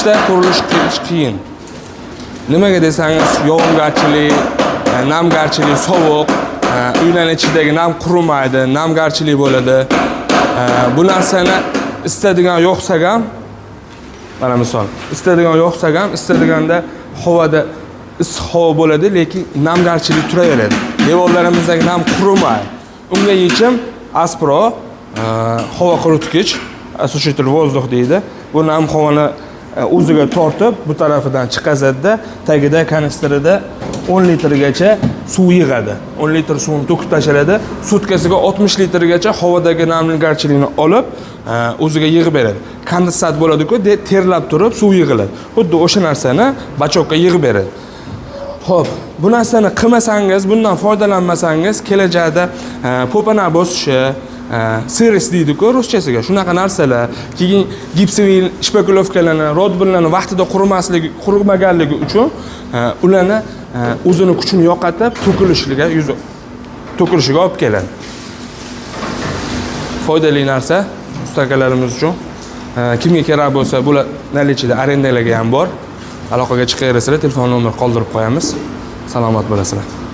uyda qurilish qilish qiyin. Nimaga desangiz, yog'ingarchilik, namgarchilik, sovuq, uylarning ichidagi nam qurimaydi, namgarchilik bo'ladi. Bu narsani istadigan yo'qsak ham, mana misol, istadigan yo'qsak ham, istadiganda havoda issiq havo bo'ladi, lekin namgarchilik turaveradi. Devorlarimizdagi nam qurimaydi. Unga yechim Aspro havo quritgich, осушитель воздух deydi. Bu nam havoni o'ziga tortib, bu tarafidan chiqazadi-da, tagida kanistrida 10 litrgacha suv yig'adi. 10 litr suvni to'kib tashlaydi. Sutkasiga 60 litrgacha havodagi namgarchilikni olib, o'ziga yig'ib beradi. Kondensat bo'ladi-ku, terlab turib suv yig'iladi. Xuddi o'sha narsani bachokka yig'ib beradi. Xo'p, bu narsani qilmasangiz, bundan foydalanmasangiz, kelajakda popana bosishi, stres deydi-ku ruschasiga, shunaqa narsalar, keyin gipsovil shpekulovkalarni, rodbillarni vaqtida qurimaganligi uchun ularni o'zini kuchini yo'qotib, to'kilishiga olib keladi. Foydali narsa ustakalarimiz uchun. Kimga kerak bo'lsa, bular nalichida arendalarga ham bor. Aloqaga chiqaverasizlar, telefon nomer qoldirib qo'yamiz. Salomat bo'lasizlar.